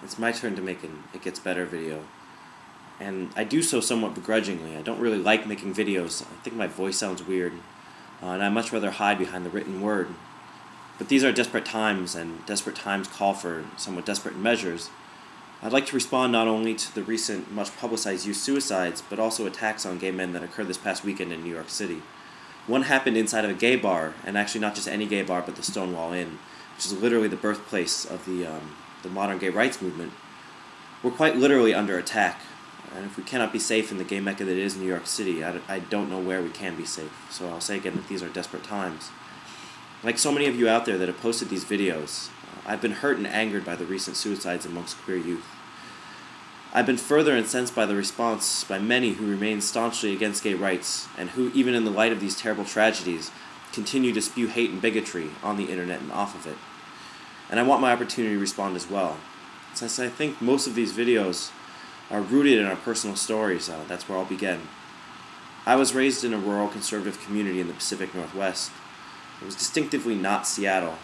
It's my turn to make an It Gets Better video. And I do so somewhat begrudgingly. I don't really like making videos. I think my voice sounds weird. And I'd much rather hide behind the written word. But these are desperate times, and desperate times call for somewhat desperate measures. I'd like to respond not only to the recent, much-publicized youth suicides, but also attacks on gay men that occurred this past weekend in New York City. One happened inside of a gay bar, and actually not just any gay bar, but the Stonewall Inn, which is literally the birthplace of the modern gay rights movement. We're quite literally under attack, and if we cannot be safe in the gay mecca that is New York City, I don't know where we can be safe. So I'll say again that these are desperate times. Like so many of you out there that have posted these videos, I've been hurt and angered by the recent suicides amongst queer youth. I've been further incensed by the response by many who remain staunchly against gay rights, and who, even in the light of these terrible tragedies, continue to spew hate and bigotry on the internet and off of it. And I want my opportunity to respond as well. Since I think most of these videos are rooted in our personal stories, that's where I'll begin. I was raised in a rural conservative community in the Pacific Northwest. It was distinctively not Seattle.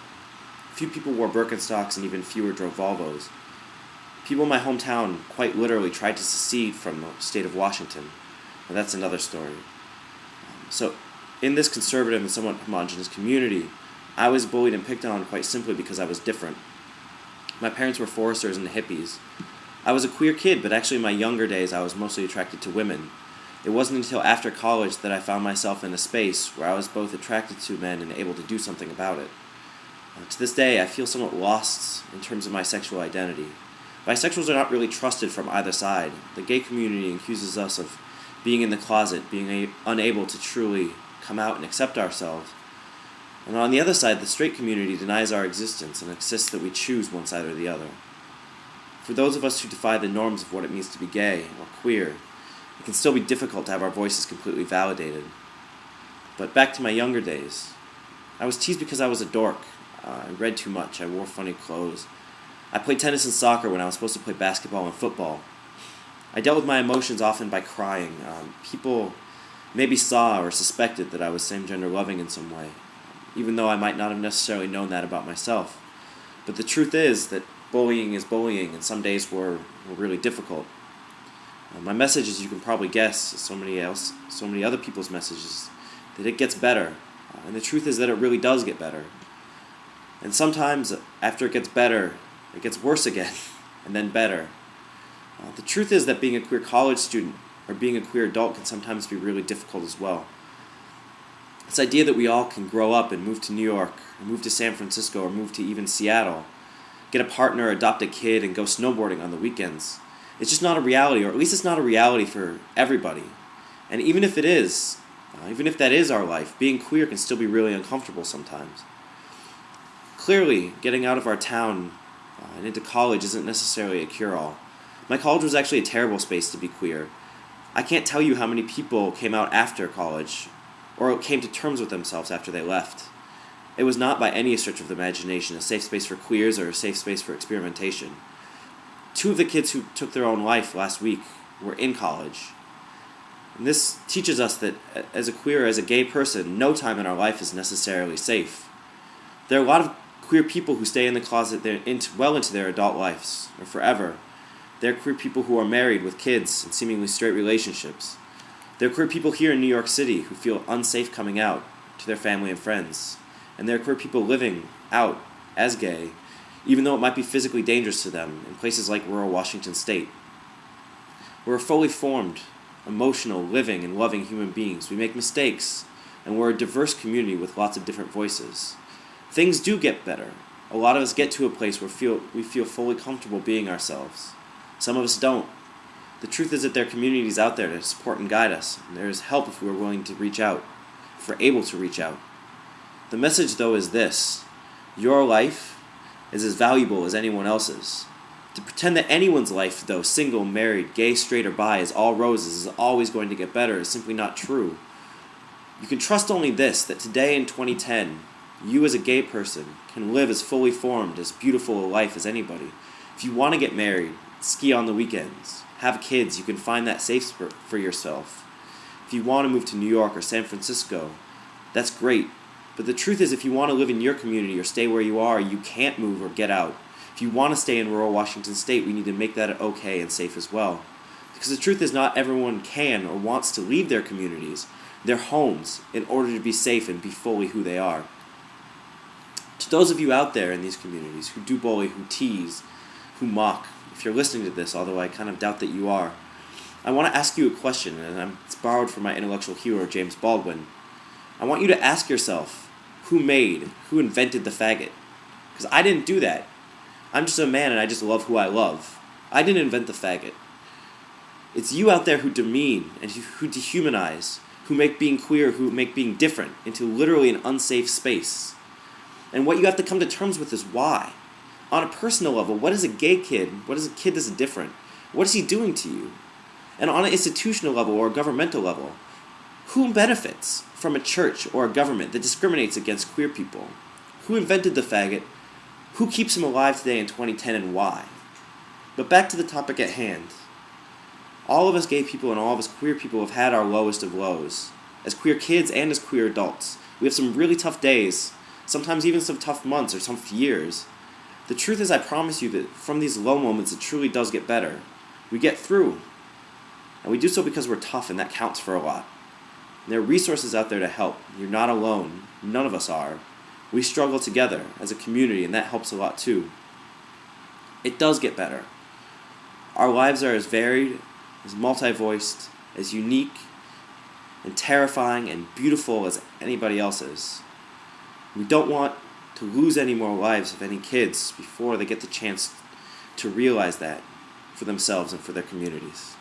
Few people wore Birkenstocks and even fewer drove Volvos. People in my hometown quite literally tried to secede from the state of Washington, but that's another story. So, in this conservative and somewhat homogenous community, I was bullied and picked on quite simply because I was different. My parents were foresters and hippies. I was a queer kid, but actually in my younger days I was mostly attracted to women. It wasn't until after college that I found myself in a space where I was both attracted to men and able to do something about it. To this day, I feel somewhat lost in terms of my sexual identity. Bisexuals are not really trusted from either side. The gay community accuses us of being in the closet, being unable to truly come out and accept ourselves. And on the other side, the straight community denies our existence and insists that we choose one side or the other. For those of us who defy the norms of what it means to be gay or queer, it can still be difficult to have our voices completely validated. But back to my younger days. I was teased because I was a dork. I read too much. I wore funny clothes. I played tennis and soccer when I was supposed to play basketball and football. I dealt with my emotions often by crying. People maybe saw or suspected that I was same-gender loving in some way, even though I might not have necessarily known that about myself. But the truth is that bullying is bullying, and some days were really difficult. My message, as you can probably guess, is so many other people's messages, that it gets better. And the truth is that it really does get better. And sometimes, after it gets better, it gets worse again, and then better. The truth is that being a queer college student or being a queer adult can sometimes be really difficult as well. This idea that we all can grow up and move to New York, or move to San Francisco, or move to even Seattle, get a partner, adopt a kid, and go snowboarding on the weekends, it's just not a reality, or at least it's not a reality for everybody. And even if it is, even if that is our life, being queer can still be really uncomfortable sometimes. Clearly, getting out of our town and into college isn't necessarily a cure-all. My college was actually a terrible space to be queer. I can't tell you how many people came out after college, or came to terms with themselves after they left. It was not by any stretch of the imagination a safe space for queers or a safe space for experimentation. 2 of the kids who took their own life last week were in college. And this teaches us that as a queer, as a gay person, no time in our life is necessarily safe. There are a lot of queer people who stay in the closet well into their adult lives, or forever. There are queer people who are married with kids and seemingly straight relationships. There are queer people here in New York City who feel unsafe coming out to their family and friends. And there are queer people living out as gay, even though it might be physically dangerous to them in places like rural Washington State. We're fully formed, emotional, living, and loving human beings. We make mistakes, and we're a diverse community with lots of different voices. Things do get better. A lot of us get to a place where we feel fully comfortable being ourselves. Some of us don't. The truth is that there are communities out there to support and guide us, and there is help if we are willing to reach out, if we're able to reach out. The message, though, is this: your life is as valuable as anyone else's. To pretend that anyone's life, though single, married, gay, straight, or bi, is all roses, is always going to get better, is simply not true. You can trust only this, that today in 2010, you as a gay person can live as fully formed, as beautiful a life as anybody. If you want to get married, ski on the weekends, have kids, you can find that safe for yourself. If you want to move to New York or San Francisco, that's great. But the truth is, if you want to live in your community or stay where you are, you can't move or get out. If you want to stay in rural Washington State, we need to make that okay and safe as well. Because the truth is, not everyone can or wants to leave their communities, their homes, in order to be safe and be fully who they are. To those of you out there in these communities who do bully, who tease, who mock, if you're listening to this, although I kind of doubt that you are, I want to ask you a question, and it's borrowed from my intellectual hero, James Baldwin. I want you to ask yourself, who invented the faggot? Because I didn't do that. I'm just a man and I just love who I love. I didn't invent the faggot. It's you out there who demean and who dehumanize, who make being queer, who make being different into literally an unsafe space. And what you have to come to terms with is why. On a personal level, what is a gay kid? What is a kid that's different? What is he doing to you? And on an institutional level or a governmental level, who benefits from a church or a government that discriminates against queer people? Who invented the faggot? Who keeps him alive today in 2010 and why? But back to the topic at hand. All of us gay people and all of us queer people have had our lowest of lows. As queer kids and as queer adults. We have some really tough days, sometimes even some tough months or some years. The truth is, I promise you that from these low moments it truly does get better. We get through. And we do so because we're tough, and that counts for a lot. And there are resources out there to help. You're not alone. None of us are. We struggle together as a community, and that helps a lot too. It does get better. Our lives are as varied, as multi-voiced, as unique, and terrifying, and beautiful as anybody else's. We don't want to lose any more lives of any kids before they get the chance to realize that for themselves and for their communities.